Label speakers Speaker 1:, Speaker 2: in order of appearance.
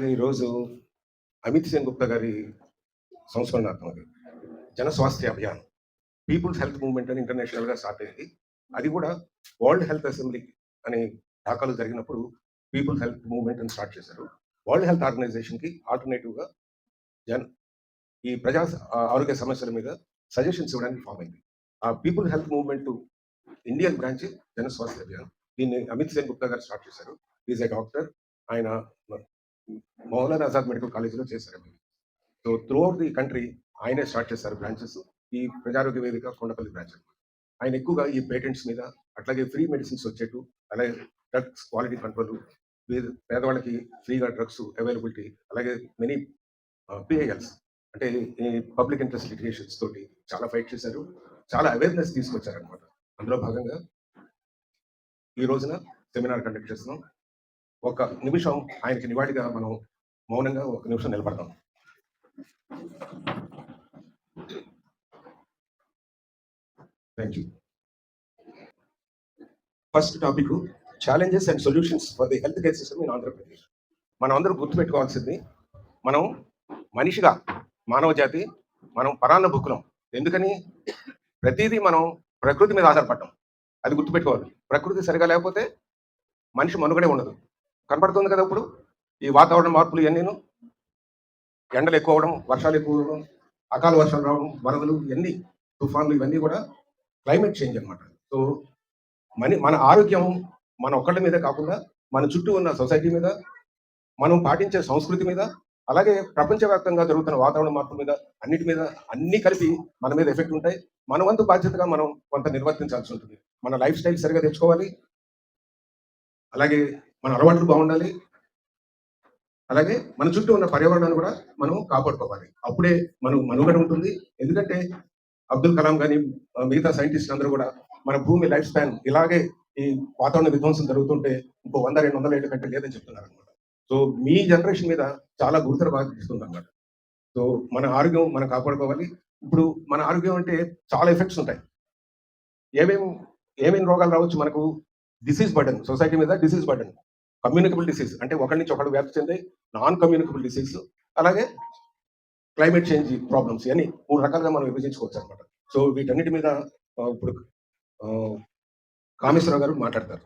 Speaker 1: యాక్చువల్‌గా ఈరోజు అమిత్ సేన్ గుప్తా గారి సంస్మరణార్థం జన స్వాస్థ్య అభియాన్ పీపుల్స్ హెల్త్ మూవ్‌మెంట్ అని ఇంటర్నేషనల్‌గా స్టార్ట్ అయింది. అది కూడా వరల్డ్ హెల్త్ అసెంబ్లీ అని ఢాకాలో జరిగినప్పుడు పీపుల్స్ హెల్త్ మూవ్‌మెంట్ అని స్టార్ట్ చేశారు. వరల్డ్ హెల్త్ ఆర్గనైజేషన్‌కి ఆల్టర్‌నేటివ్‌గా జన్ ఈ ఆరోగ్య సమస్యల మీద సజెషన్స్ ఇవ్వడానికి ఫామ్ అయింది. ఆ people health movement Indian branch జన స్వాస్థ్య అభియాన్. దీన్ని అమిత్ సేన్ గుప్తా గారు స్టార్ట్ చేశారు. Is a doctor. ఆయన మౌలానా ఆజాద్ మెడికల్ కాలేజీలో చేశారు. So through out the country ఆయనే స్టార్ట్ చేశారు బ్రాంచెస్. ఈ ప్రజారోగ్య వేదిక కొండపల్లి బ్రాంచ్. ఆయన ఎక్కువగా ఈ పేటెంట్స్ మీద, అట్లాగే ఫ్రీ మెడిసిన్స్ వచ్చేట్టు, అలాగే డ్రగ్స్ క్వాలిటీ కంట్రోల్, పేదవాళ్ళకి ఫ్రీగా డ్రగ్స్ అవైలబిలిటీ, అలాగే మెనీ పిఐఎల్స్ అంటే ఈ పబ్లిక్ ఇంట్రెస్ట్ లిటిగేషన్స్ తోటి చాలా ఫైట్ చేశారు. చాలా అవేర్నెస్ తీసుకొచ్చారనమాట. అందులో భాగంగా ఈ రోజున సెమినార్ కండక్ట్ చేస్తున్నాం. ఒక నిమిషం ఆయనకి నివాళిగా మనం మౌనంగా ఒక నిమిషం నిలబడతాం. Thank you. First topic challenges and solutions for the health care system in Andhra Pradesh. మనం అందరూ గుర్తుపెట్టుకోవాల్సింది, మనం మనిషిగా, మానవ జాతి, మనం పరాన్న భుక్కులం. ఎందుకని? ప్రతిదీ మనం ప్రకృతి మీద ఆధారపడ్డాం. అది గుర్తుపెట్టుకోవాలి. ప్రకృతి సరిగా లేకపోతే మనిషి మనుగడే ఉండదు. కనపడుతుంది కదా ఇప్పుడు ఈ వాతావరణ మార్పులు ఇవన్నీను, ఎండలు ఎక్కువ అవడం, వర్షాలు ఎక్కువ అవడం, అకాల వర్షాలు రావడం, వరదలు, ఇవన్నీ తుఫాన్లు, ఇవన్నీ కూడా క్లైమేట్ చేంజ్ అనమాట. సో మన ఆరోగ్యం మన ఒక్కళ్ళ మీద కాకుండా మన చుట్టూ ఉన్న సొసైటీ మీద, మనం పాటించే సంస్కృతి మీద, అలాగే ప్రపంచవ్యాప్తంగా జరుగుతున్న వాతావరణ మార్పుల మీద, అన్నిటి మీద, అన్ని కలిపి మన మీద ఎఫెక్ట్ ఉంటాయి. మన వంతు బాధ్యతగా మనం కొంత నిర్వర్తించాల్సి ఉంటుంది. మన లైఫ్ స్టైల్ సరిగా తెచ్చుకోవాలి, అలాగే మన అలవాట్లు బాగుండాలి, అలాగే మన చుట్టూ ఉన్న పర్యావరణాన్ని కూడా మనం కాపాడుకోవాలి. అప్పుడే మనం మనుగడ ఉంటుంది. ఎందుకంటే అబ్దుల్ కలాం కానీ మిగతా సైంటిస్టులు అందరూ కూడా మన భూమి లైఫ్ స్పాన్ ఇలాగే ఈ వాతావరణ విధ్వంసం జరుగుతుంటే ఇంకో 100-200 ఏళ్ళ కంటే లేదని చెప్తున్నారు అనమాట. సో మీ జనరేషన్ మీద చాలా గురుతర బాధ్యత ఇస్తుంది అనమాట. సో మన ఆరోగ్యం మనం కాపాడుకోవాలి. ఇప్పుడు మన ఆరోగ్యం అంటే చాలా ఎఫెక్ట్స్ ఉంటాయి. ఏమేమి రోగాలు రావచ్చు మనకు? డిసీజ్ బర్డెన్, సొసైటీ మీద డిసీజ్ బర్డెన్, కమ్యూనికబుల్ డిసీజ్ అంటే ఒకరి నుంచి ఒకరు వ్యాప్తి చెందే నాన్ కమ్యూనికబుల్ డిసీజ్, అలాగే క్లైమేట్ చేంజ్ ప్రాబ్లమ్స్, ఇవన్నీ 3 రకాలుగా మనం విభజించుకోవచ్చు అనమాట. సో వీటన్నిటి మీద ఇప్పుడు కామేశ్వరరావు గారు మాట్లాడతారు.